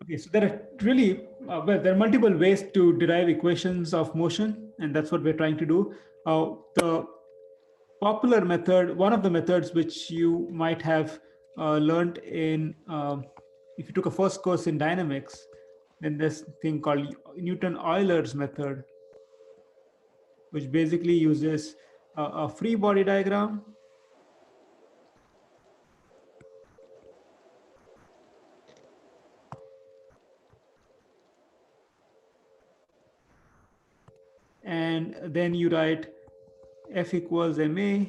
Okay, so there are really, well, there are multiple ways to derive equations of motion, and that's what we're trying to do. The popular method, one of the methods which you might have learned in, if you took a first course in dynamics, then there's a thing called Newton-Euler's method, which basically uses a free body diagram and then you write F equals ma,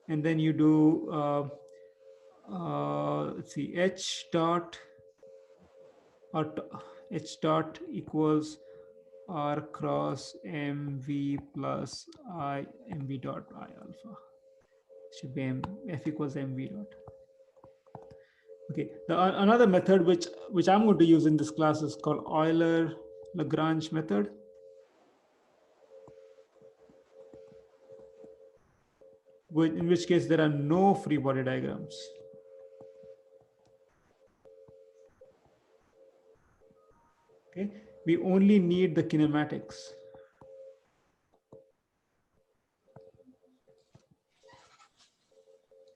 and then you do let's see, h dot or h dot equals r cross mv plus I mv dot I alpha. Should be f equals mv dot. Okay, another method which I'm going to use in this class is called Euler-Lagrange method, in which case there are no free body diagrams. Okay, we only need the kinematics.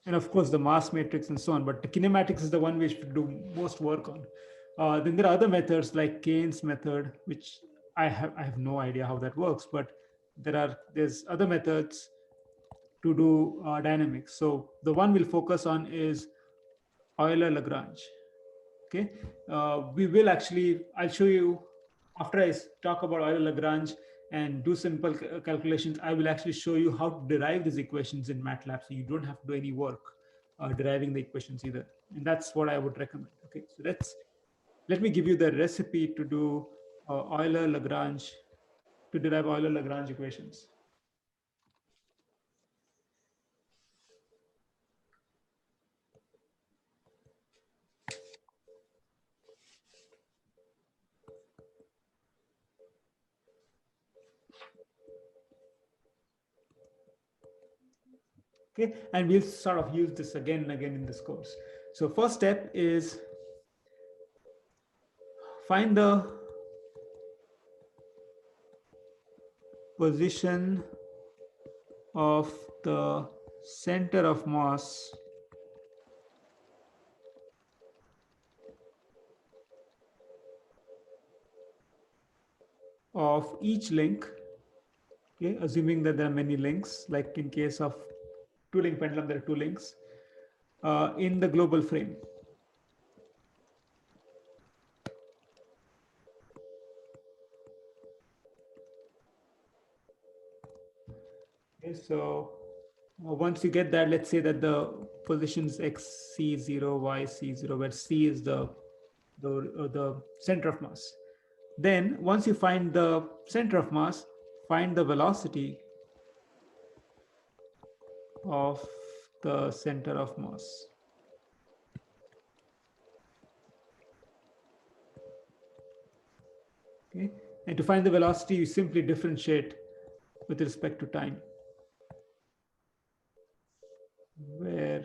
And of course the mass matrix and so on, but the kinematics is the one we should do most work on. Then there are other methods like Keynes method, which I have no idea how that works, but there's other methods to do dynamics. So the one we'll focus on is Euler-Lagrange. Okay, we will actually, I'll show you after I talk about Euler-Lagrange and do simple calculations. I will actually show you how to derive these equations in MATLAB, so you don't have to do any work deriving the equations either. And that's what I would recommend. Okay, so let me give you the recipe to do Euler-Lagrange, to derive Euler-Lagrange equations. Okay, and we'll sort of use this again and again in this course. So first step is find the position of the center of mass of each link, okay, assuming that there are many links, like in case of two-link pendulum, there are two links in the global frame. Okay, so once you get that, let's say that the positions x c0, y c0, where c is the center of mass. Then once you find the center of mass, find the velocity of the center of mass. Okay, and to find the velocity, you simply differentiate with respect to time, where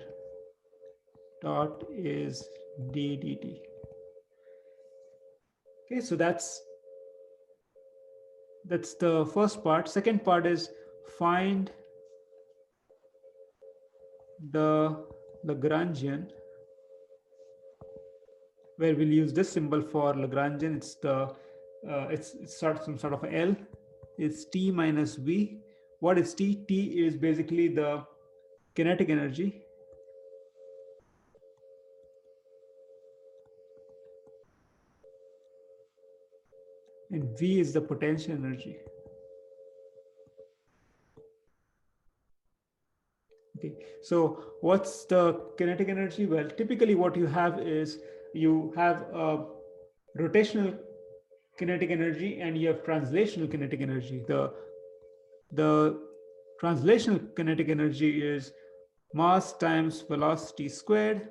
dot is d dt. Okay, so that's the first part. Second part is find the Lagrangian, where we'll use this symbol for Lagrangian. It's the it's some sort of L. It's T minus V. What is T? T is basically the kinetic energy. And V is the potential energy. Okay, so what's the kinetic energy? Well, typically what you have is you have a rotational kinetic energy and you have translational kinetic energy. The translational kinetic energy is mass times velocity squared,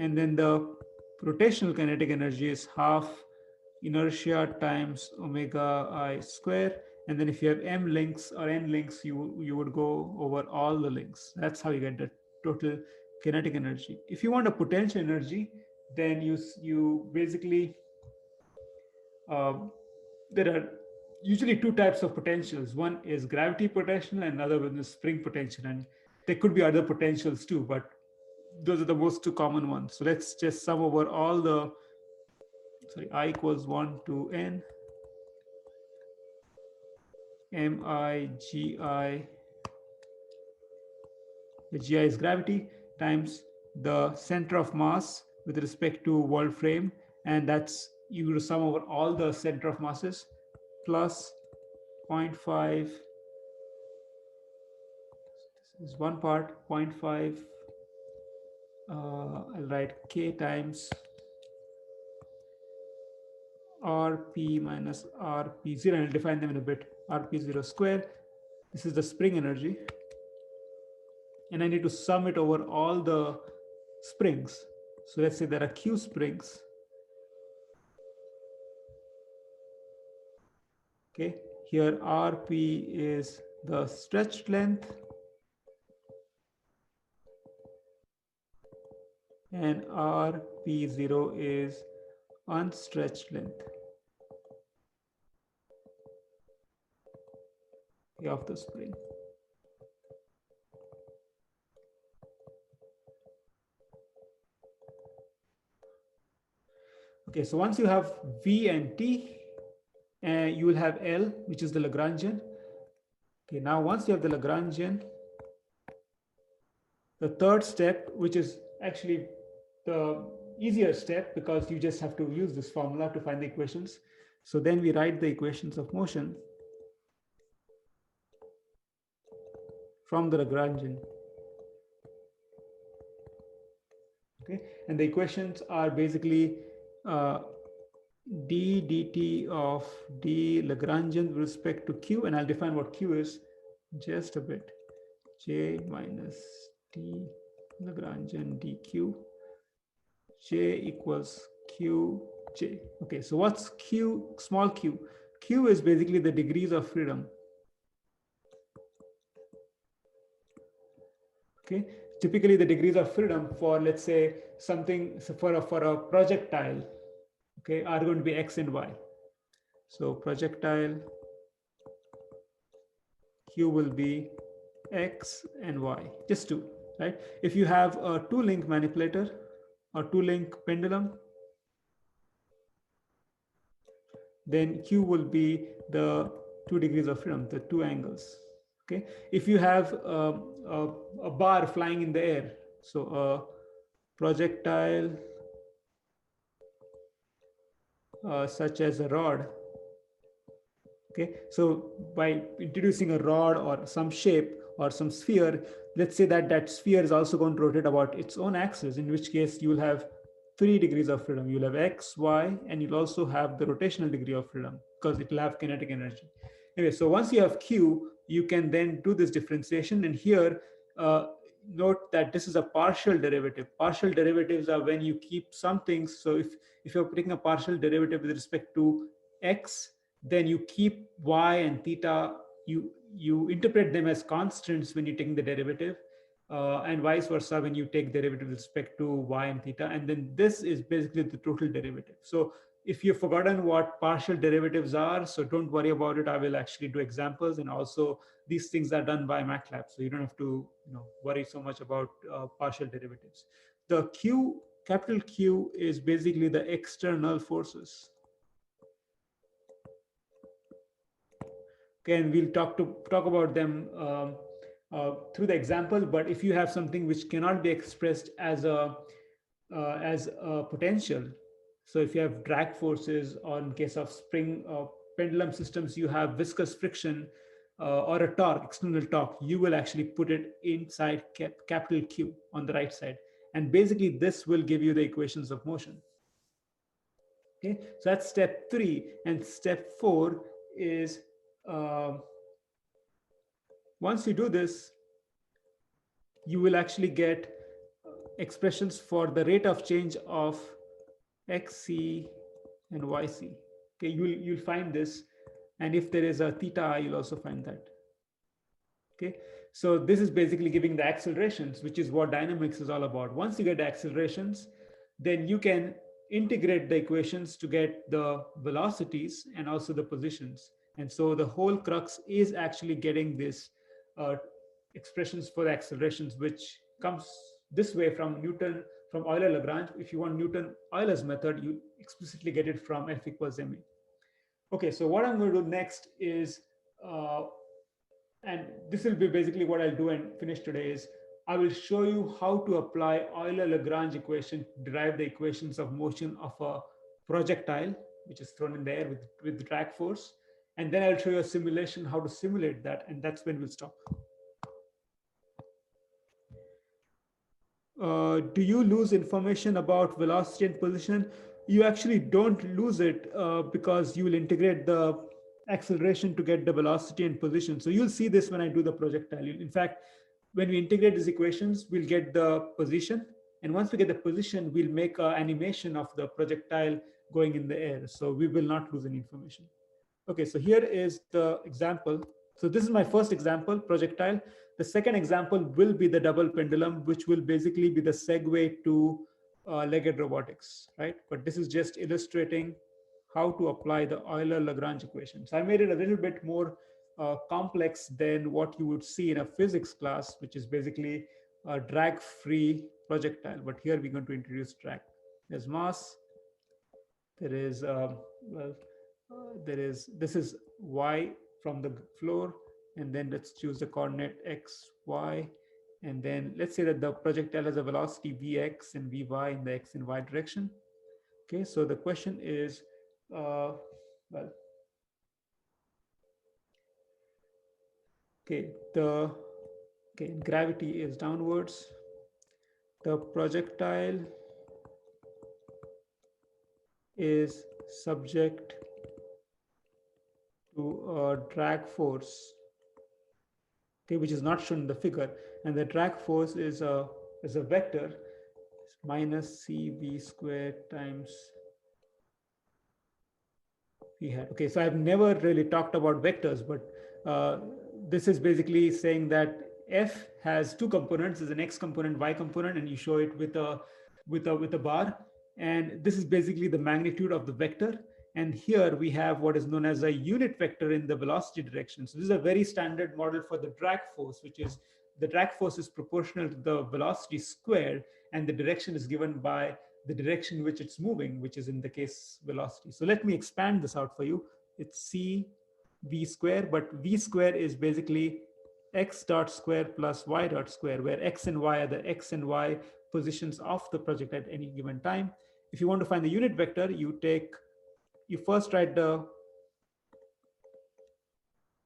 and then the rotational kinetic energy is half inertia times omega I square. And then if you have m links or n links, you would go over all the links. That's how you get the total kinetic energy. If you want a potential energy, then you basically there are usually two types of potentials. One is gravity potential and another one is spring potential, and there could be other potentials too, but those are the most two common ones. So let's just sum over all the, sorry, I equals 1 to n mi gi, the gi is gravity, times the center of mass with respect to world frame, and that's you to sum over all the center of masses, plus 0.5, this is one part, 0.5, I'll write k times rp minus rp0, and I'll define them in a bit, rp0 square. This is the spring energy, and I need to sum it over all the springs. So let's say there are q springs. Okay, here rp is the stretched length and rp0 is unstretched length of the spring. Okay, so once you have V and T, you will have L, which is the Lagrangian. Okay, now once you have the Lagrangian, the third step, which is actually the easier step because you just have to use this formula to find the equations. So then we write the equations of motion from the Lagrangian. Okay, and the equations are basically d dt of d Lagrangian with respect to q, and I'll define what q is just a bit. J minus d Lagrangian dq, j equals qj. Okay, so what's q, small q? Q is basically the degrees of freedom. Okay, typically the degrees of freedom for, let's say, something, so for a projectile, okay, are going to be x and y. So projectile q will be x and y, just two, right? If you have a two-link manipulator or two-link pendulum, then q will be the 2 degrees of freedom, the two angles. Okay, if you have a bar flying in the air, so a projectile such as a rod. Okay, so by introducing a rod or some shape or some sphere, let's say that that sphere is also going to rotate about its own axis, in which case you will have 3 degrees of freedom. You'll have x, y, and you'll also have the rotational degree of freedom because it will have kinetic energy. Anyway, so once you have q, you can then do this differentiation, and here note that this is a partial derivative. Partial derivatives are when you keep some things. So if you're putting a partial derivative with respect to x, then you keep y and theta, you interpret them as constants when you're taking the derivative, and vice versa when you take derivative with respect to y and theta, and then this is basically the total derivative. So if you've forgotten what partial derivatives are, so don't worry about it. I will actually do examples, and also these things are done by MATLAB, so you don't have to worry so much about partial derivatives. The Q, capital Q, is basically the external forces. Okay, and we'll talk about them through the example. But if you have something which cannot be expressed as a potential, so if you have drag forces, or in case of spring pendulum systems, you have viscous friction or a torque, external torque, you will actually put it inside capital Q on the right side. And basically this will give you the equations of motion. Okay, so that's step 3. And step 4 is once you do this, you will actually get expressions for the rate of change of xc and yc. Okay, you'll find this, and if there is a theta, you'll also find that. Okay, so this is basically giving the accelerations, which is what dynamics is all about. Once you get the accelerations, then you can integrate the equations to get the velocities and also the positions. And so the whole crux is actually getting this uh, expressions for the accelerations, which comes this way from Newton, from Euler-Lagrange. If you want Newton-Euler's method, you explicitly get it from F equals ma. Okay, so what I'm going to do next is, and this will be basically what I'll do and finish today, is I will show you how to apply Euler-Lagrange equation to derive the equations of motion of a projectile, which is thrown in the air with drag force. And then I'll show you a simulation, how to simulate that, and that's when we'll stop. Do you lose information about velocity and position? You actually don't lose it because you will integrate the acceleration to get the velocity and position. So you'll see this when I do the projectile. In fact, when we integrate these equations, we'll get the position. And once we get the position, we'll make an animation of the projectile going in the air. So we will not lose any information. Okay, so here is the example. So this is my first example, projectile. The second example will be the double pendulum, which will basically be the segue to legged robotics, right? But this is just illustrating how to apply the Euler-Lagrange equations. I made it a little bit more complex than what you would see in a physics class, which is basically a drag-free projectile. But here we're going to introduce drag. There's mass. There is, this is y from the floor, and then let's choose the coordinate x, y, and then let's say that the projectile has a velocity vx and vy in the x and y direction. Okay, so the question is, gravity is downwards. The projectile is subject to a drag force, okay, which is not shown in the figure, and the drag force is a vector, minus cv squared times v hat. Okay, so I've never really talked about vectors, but this is basically saying that f has two components: there's an x component, y component, and you show it with a bar, and this is basically the magnitude of the vector. And here we have what is known as a unit vector in the velocity direction. So this is a very standard model for the drag force, which is the drag force is proportional to the velocity squared, and the direction is given by the direction in which it's moving, which is in the case velocity. So let me expand this out for you. It's c v square, but v square is basically x dot square plus y dot square, where x and y are the x and y positions of the project at any given time. If you want to find the unit vector, you first write the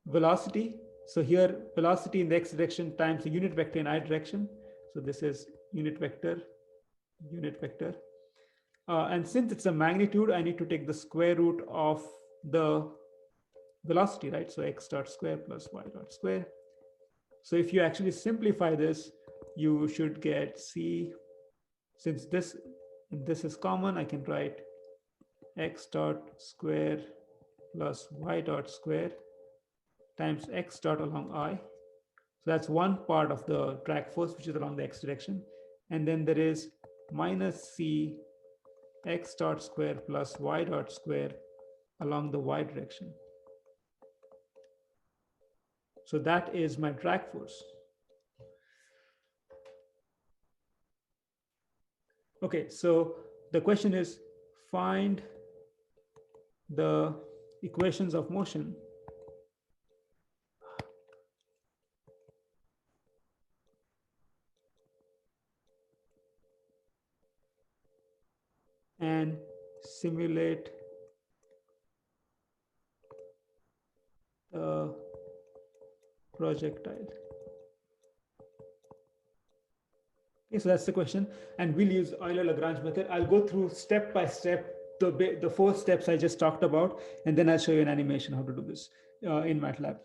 velocity. So here, velocity in the x direction times the unit vector in I direction. So this is unit vector. And since it's a magnitude, I need to take the square root of the velocity, right? So x dot square plus y dot square. So if you actually simplify this, you should get c, since this is common, I can write x dot square plus y dot square times x dot along I. So that's one part of the drag force, which is along the x direction. And then there is minus c x dot square plus y dot square along the y direction. So that is my drag force. Okay, so the question is, find the equations of motion and simulate the projectile. Okay, so that's the question, and we'll use Euler-Lagrange method. I'll go through step by step the 4 steps I just talked about, and then I'll show you an animation how to do this in MATLAB.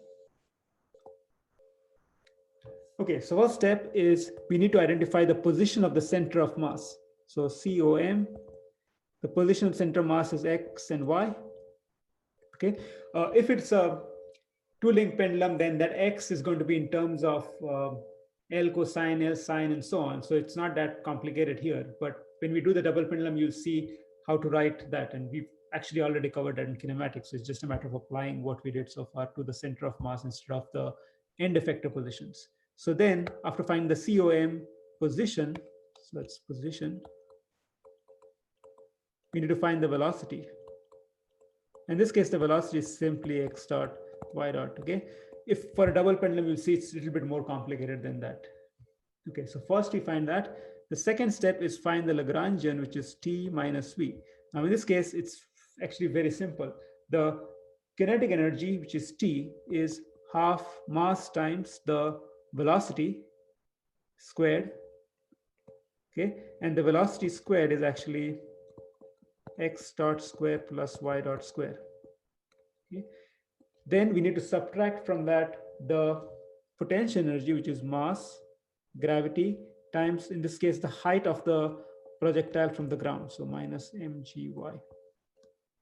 Okay, so first step is we need to identify the position of the center of mass. So COM, the position of center of mass is x and y. Okay, if it's a two-link pendulum, then that x is going to be in terms of L cosine, L sine, and so on. So it's not that complicated here, but when we do the double pendulum, you'll see how to write that. And we've actually already covered that in kinematics. So it's just a matter of applying what we did so far to the center of mass instead of the end effector positions. So then after finding the COM position, so that's position, we need to find the velocity. In this case, the velocity is simply x dot y dot, okay? If for a double pendulum, you'll see it's a little bit more complicated than that. Okay, so first we find that. The second step is find the Lagrangian, which is t minus v. Now in this case, it's actually very simple. The kinetic energy, which is t, is half mass times the velocity squared, okay? And the velocity squared is actually x dot square plus y dot square. Okay. Then we need to subtract from that the potential energy, which is mass, gravity, times, in this case, the height of the projectile from the ground. So minus mgy.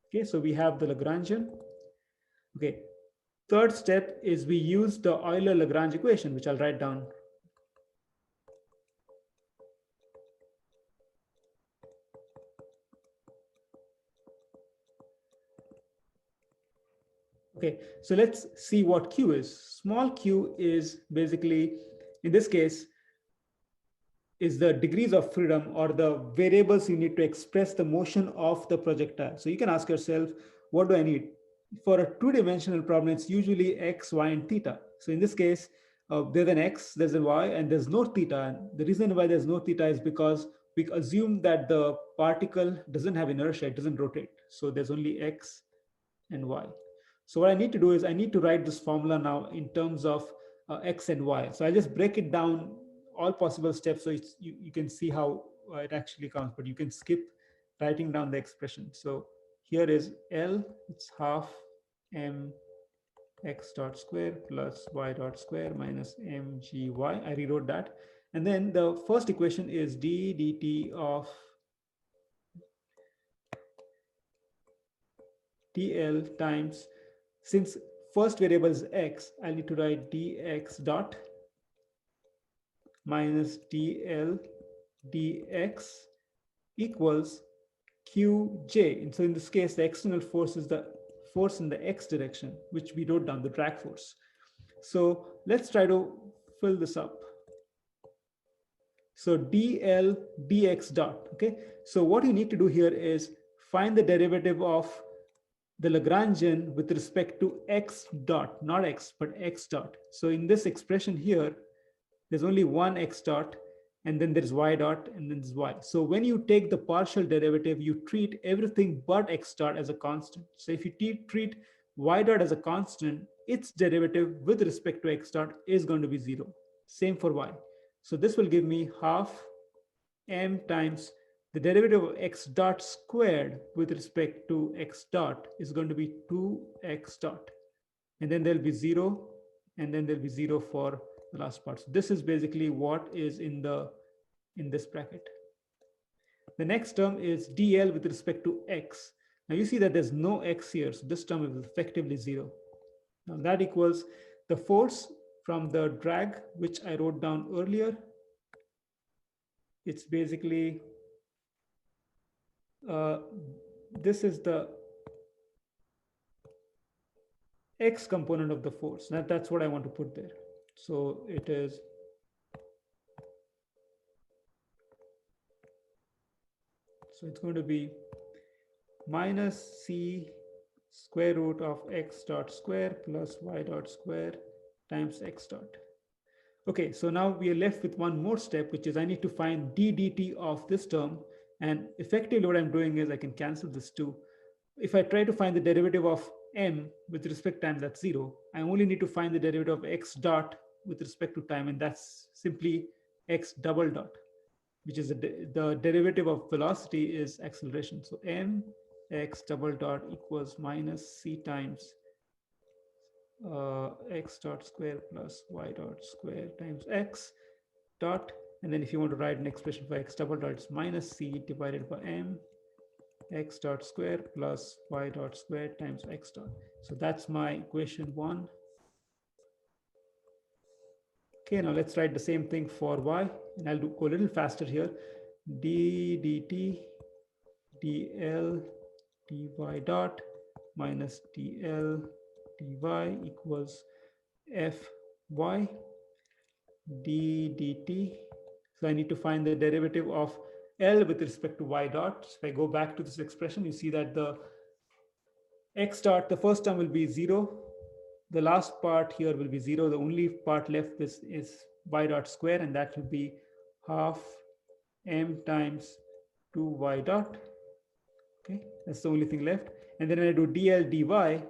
Okay, so we have the Lagrangian. Okay, third step is we use the Euler-Lagrange equation, which I'll write down. Okay, so let's see what q is. Small q is basically, in this case, is the degrees of freedom or the variables you need to express the motion of the projectile. So you can ask yourself, what do I need? For a two-dimensional problem, it's usually x, y, and theta. So in this case, there's an x, there's a y, and there's no theta. And the reason why there's no theta is because we assume that the particle doesn't have inertia, it doesn't rotate. So there's only x and y. So what I need to do is I need to write this formula now in terms of x and y. So I just break it down all possible steps so you can see how it actually comes, but you can skip writing down the expression. So here is L, it's half m x dot square plus y dot square minus mgy. I rewrote that. And then the first equation is d dt of dl times, since first variable is x, I need to write dx dot minus dl dx equals qj. And so in this case, the external force is the force in the x direction, which we wrote down, the drag force. So let's try to fill this up. So dl dx dot, okay? So what you need to do here is find the derivative of the Lagrangian with respect to x dot, not x, but x dot. So in this expression here, there's only one x dot, and then there's y dot, and then there's y. So when you take the partial derivative, you treat everything but x dot as a constant. So if you treat y dot as a constant, its derivative with respect to x dot is going to be 0. Same for y. So this will give me half m times the derivative of x dot squared with respect to x dot is going to be 2x dot. And then there'll be 0, and then there'll be 0 for the last part. So this is basically what is in this bracket. The next term is dl with respect to x. Now you see that there's no x here, so this term is effectively 0. Now that equals the force from the drag, which I wrote down earlier. It's basically this is the x component of the force. That's what I want to put there. So it is it's going to be minus c square root of x dot square plus y dot square times x dot. Okay, so now we are left with one more step, which is I need to find d dt of this term. And effectively what I'm doing is I can cancel this too. If I try to find the derivative of m with respect to time, that's 0. I only need to find the derivative of x dot with respect to time, and that's simply x double dot, which is the derivative of velocity is acceleration. So m x double dot equals minus c times x dot square plus y dot square times x dot. And then if you want to write an expression for x double dot, it's minus c divided by m x dot square plus y dot square times x dot. So that's my equation 1. Okay, now let's write the same thing for y, and I'll go a little faster here. d dt dl dy dot minus dl dy equals fy d dt. So I need to find the derivative of L with respect to y dot. So if I go back to this expression, you see that the x dot, the first term will be 0. The last part here will be 0. The only part left is y dot square, and that will be half m times 2y dot. Okay, that's the only thing left. And then when I do dl dy,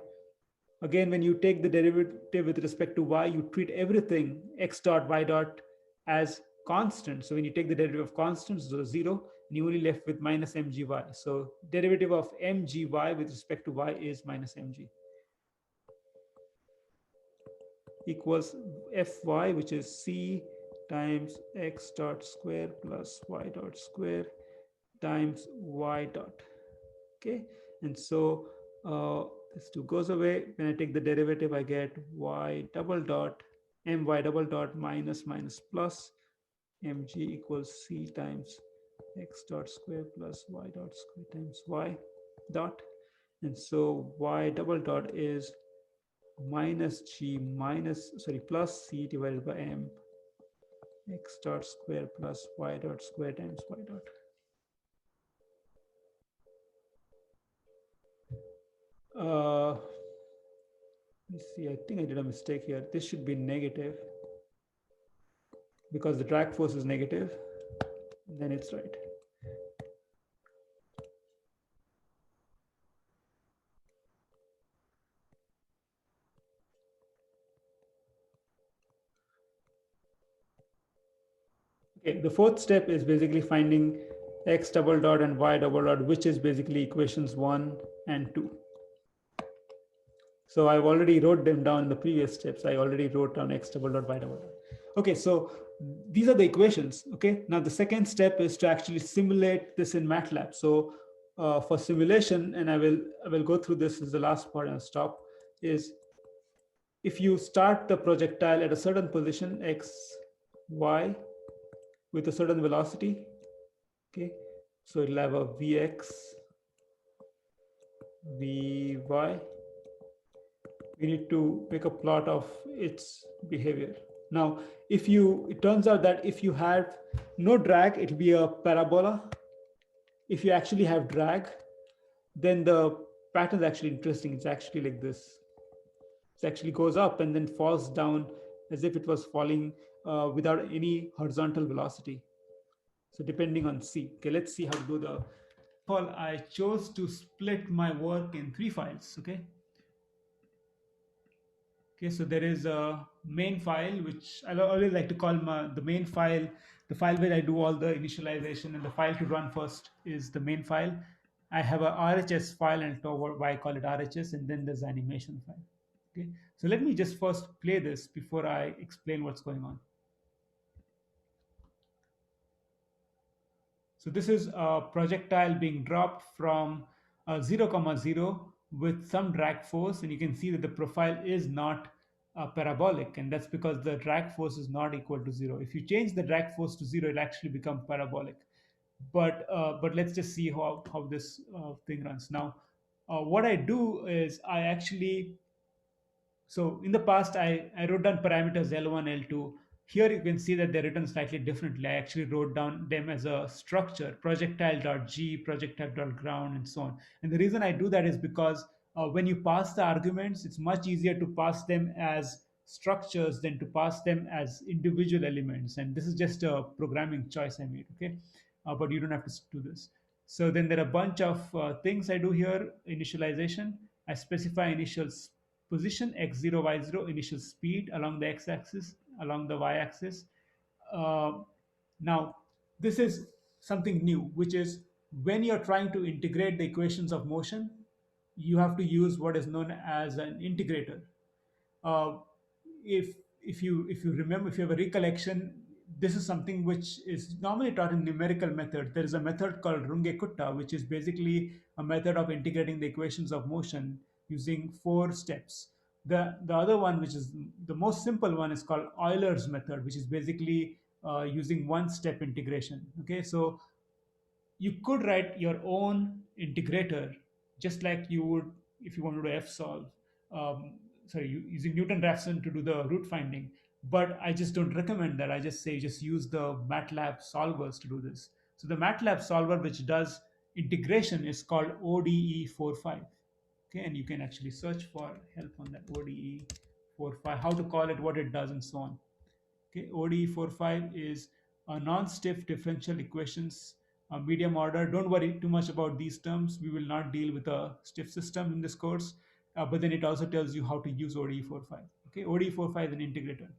again, when you take the derivative with respect to y, you treat everything x dot y dot as constant. So when you take the derivative of constants, so 0, and you only left with minus mgy. So derivative of mgy with respect to y is minus mg equals fy, which is c times x dot square plus y dot square times y dot. Okay, and so this 2 goes away. When I take the derivative, I get y double dot my double dot minus minus plus mg equals c times x dot square plus y dot square times y dot. And so y double dot is minus g minus, sorry, plus c divided by m x dot square plus y dot square times y dot. Let me see, I think I did a mistake here. This should be negative because the drag force is negative. Then it's right. Okay, the fourth step is basically finding x double dot and y double dot, which is basically equations 1 and 2. So I've already wrote them down in the previous steps. I already wrote down x double dot, y double dot. Okay, so these are the equations. Okay, now the second step is to actually simulate this in MATLAB. So for simulation, and I will go through this as the last part and I'll stop, is if you start the projectile at a certain position, x, y, with a certain velocity, okay, so it'll have a vx, vy. We need to make a plot of its behavior. Now, it turns out that if you have no drag, it'll be a parabola. If you actually have drag, then the pattern is actually interesting. It's actually like this. It actually goes up and then falls down as if it was falling without any horizontal velocity. So depending on C. Okay, let's see how to do the. Paul, I chose to split my work in 3 files. Okay, so there is a main file, which I always like to call the main file, the file where I do all the initialization, and the file to run first is the main file. I have a RHS file, and why I call it RHS, and then there's the animation file. Okay, so let me just first play this before I explain what's going on. So this is a projectile being dropped from 0, 0 with some drag force, and you can see that the profile is not parabolic, and that's because the drag force is not equal to 0. If you change the drag force to 0, it actually becomes parabolic. But let's just see how this thing runs. Now, what I do is I actually, so in the past, I wrote down parameters L1, L2. Here you can see that they're written slightly differently. I actually wrote down them as a structure, projectile.g, projectile.ground, and so on. And the reason I do that is because when you pass the arguments, it's much easier to pass them as structures than to pass them as individual elements. And this is just a programming choice I made, okay? But you don't have to do this. So then there are a bunch of things I do here. Initialization. I specify initial position x0, y0, initial speed along the x-axis, along the y-axis. Now, this is something new, which is when you're trying to integrate the equations of motion, you have to use what is known as an integrator. Uh, if you remember, if you have a recollection, this is something which is normally taught in numerical method. There is a method called Runge-Kutta, which is basically a method of integrating the equations of motion using 4 steps. The other one, which is the most simple one, is called Euler's method, which is basically using one step integration. Okay, so you could write your own integrator, just like you would if you want to do f solve. Um, sorry, using Newton-Raphson to do the root finding. But I just don't recommend that. I just say just use the MATLAB solvers to do this. So the MATLAB solver which does integration is called ODE45. Okay, and you can actually search for help on that ODE45, how to call it, what it does, and so on. Okay, ODE45 is a non-stiff differential equations, medium order. Don't worry too much about these terms. We will not deal with a stiff system in this course. But then it also tells you how to use ODE45. Okay, ODE45 is an integrator.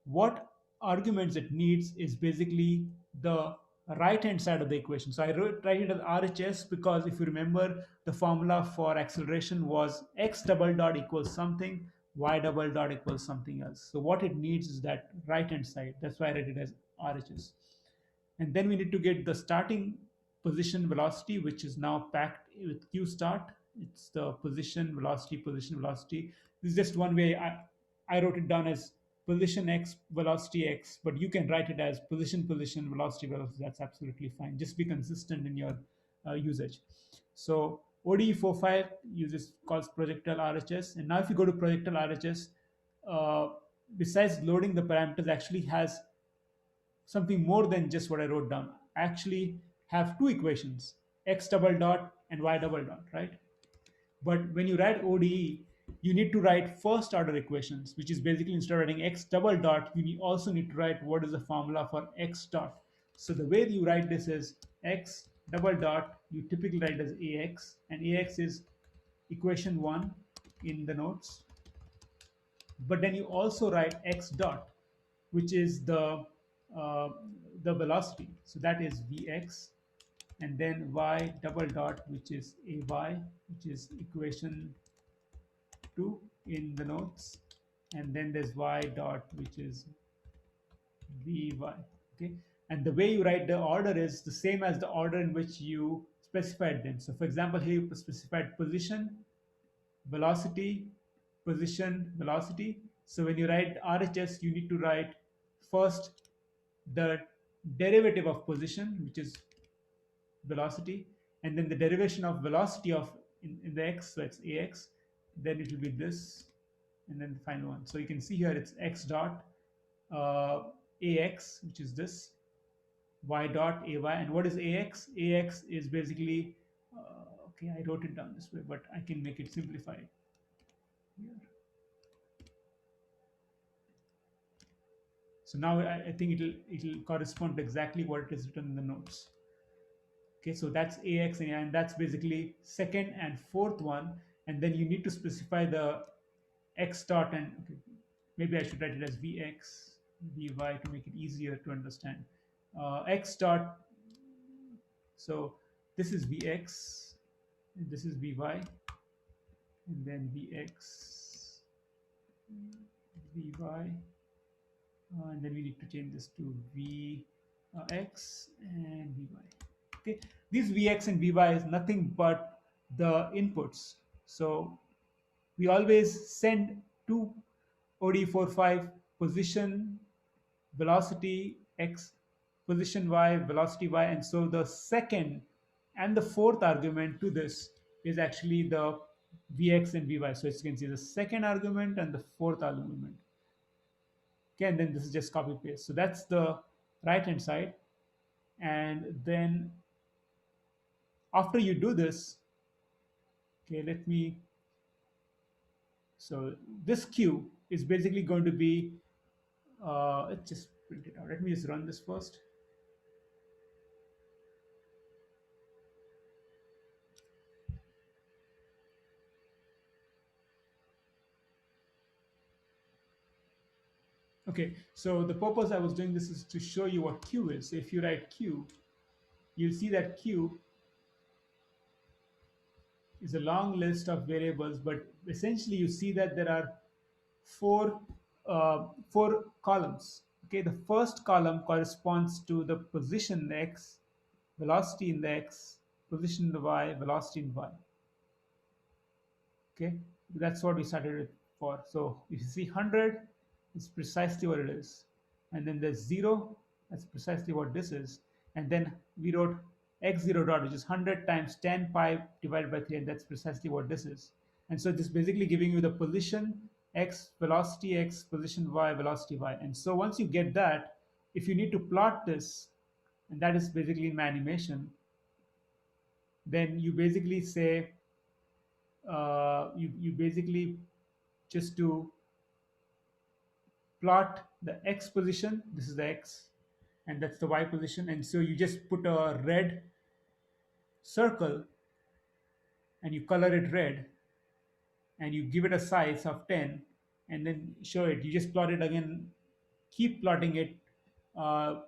What arguments it needs is basically the right hand side of the equation. So I write it as RHS because if you remember, the formula for acceleration was x double dot equals something, y double dot equals something else. So what it needs is that right hand side. That's why I write it as RHS. And then we need to get the starting position velocity, which is now packed with q start. It's the position velocity, position velocity. This is just one way. I wrote it down as position x, velocity x, but you can write it as position, position, velocity, velocity. That's absolutely fine. Just be consistent in your usage. So ODE45 uses calls projectile RHS. And now if you go to projectile RHS, uh, besides loading the parameters, actually has something more than just what I wrote down. I actually have two equations, x double dot and y double dot, right? But when you write ODE, you need to write first order equations, which is basically instead of writing x double dot, you also need to write what is the formula for x dot. So the way you write this is x double dot, you typically write as ax, and ax is equation 1 in the notes. But then you also write x dot, which is uh, the velocity. So that is vx, and then y double dot, which is ay, which is equation 2 in the notes, and then there's y dot, which is vy. Okay, and the way you write the order is the same as the order in which you specified them. So for example, here you specified position, velocity, position, velocity. So when you write RHS, you need to write first the derivative of position, which is velocity, and then the derivation of velocity of in the x, so it's ax, then it will be this, and then the final one. So you can see here it's x dot ax, which is this, y dot ay. And what is ax? Ax is basically, okay, I wrote it down this way, but I can make it simplified here. So now I think it'll correspond to exactly what it is written in the notes. Okay, so that's ax, and that's basically second and fourth one, and then you need to specify the x dot, and okay, maybe I should write it as vx, vy to make it easier to understand. X dot, so this is vx, and this is vy, and then vx, vy, and then we need to change this to vx and vy. Okay, these vx and vy is nothing but the inputs. So we always send to OD45 position, velocity x, position y, velocity y, and so the second and the fourth argument to this is actually the vx and vy. So as you can see, the second argument and the fourth argument. Okay, and then this is just copy paste. So that's the right hand side, and then after you do this, okay, let me, so this q is basically going to be, let's just print it out. Let me just run this first. Okay, so the purpose I was doing this is to show you what q is. So if you write q, you'll see that q is a long list of variables, but essentially you see that there are four four columns. Okay, the first column corresponds to the position in the x, velocity in the x, position in the y, velocity in y. Okay, that's what we started with for. So if you see 100, it's precisely what it is, and then there's 0, that's precisely what this is, and then we wrote x0 dot, which is 100 times 10 pi divided by 3, and that's precisely what this is. And so this is basically giving you the position x, velocity x, position y, velocity y. And so once you get that, if you need to plot this, and that is basically in my animation, then you basically say, you basically just to plot the x position, this is the x, and that's the y position. And so you just put a red circle and you color it red and you give it a size of 10 and then show it. You just plot it again, keep plotting it uh,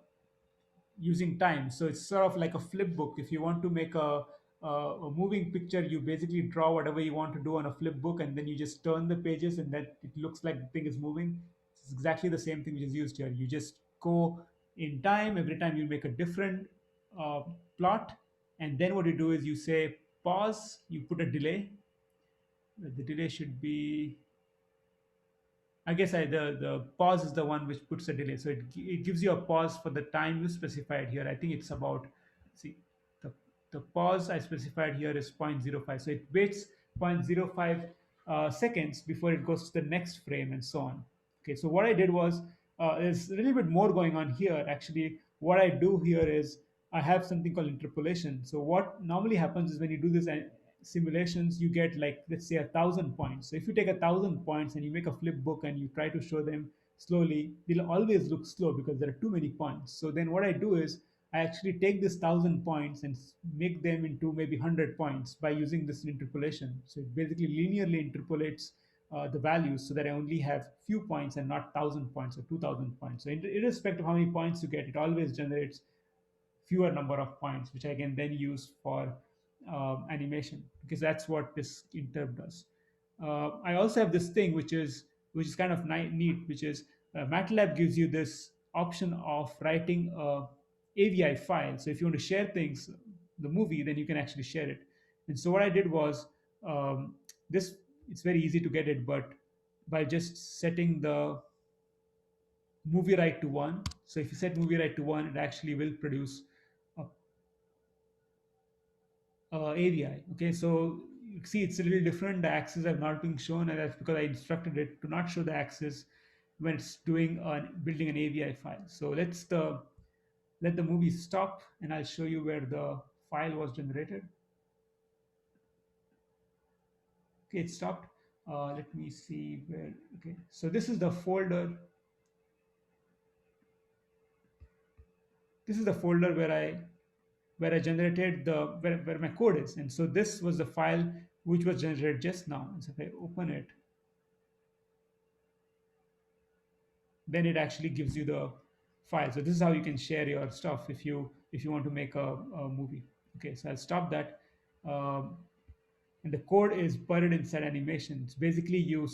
using time. So it's sort of like a flip book. If you want to make a moving picture, you basically draw whatever you want to do on a flip book, and then you just turn the pages, and that it looks like the thing is moving. It's exactly the same thing which is used here. You just go in time. Every time you make a different uh, plot, and then what you do is you say pause. You put a delay. The delay should be, I guess the pause is the one which puts a delay. So it gives you a pause for the time you specified here. I think it's about, see, the, the pause I specified here is 0.05. So it waits 0.05 seconds before it goes to the next frame and so on. Okay, so what I did was, there's a little bit more going on here. Actually, what I do here is I have something called interpolation. So what normally happens is when you do this simulations, you get like, let's say, 1,000 points. So if you take 1,000 points and you make a flip book and you try to show them slowly, they'll always look slow because there are too many points. So then what I do is I actually take this 1,000 points and make them into maybe 100 points by using this interpolation. So it basically linearly interpolates the values so that I only have few points and not 1,000 points or 2,000 points. So irrespective of how many points you get, it always generates fewer number of points, which I can then use for animation, because that's what this interp does. I also have this thing which is kind of neat, which is MATLAB gives you this option of writing a AVI file. So if you want to share things, the movie, then you can actually share it. And so what I did was, um, this, it's very easy to get it, but by just setting the movie right to one. So if you set movie right to one, it actually will produce a AVI. Okay, so you see it's a little different. The axes have not been shown, and that's because I instructed it to not show the axis when it's doing building an AVI file. So let the movie stop, and I'll show you where the file was generated. Okay, it stopped. Let me see where. Okay, so this is the folder. This is the folder where I generated where my code is. And so this was the file which was generated just now. And so if I open it, then it actually gives you the file. So this is how you can share your stuff if you want to make a movie. Okay, so I'll stop that. Um, and the code is buried inside animations. Basically, you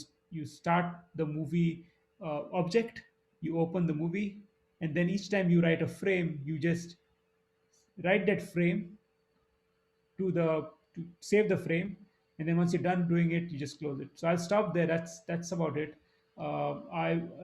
start the movie object, you open the movie, and then each time you write a frame, you just write that frame to save the frame, and then once you're done doing it, you just close it. So I'll stop there. That's about it. I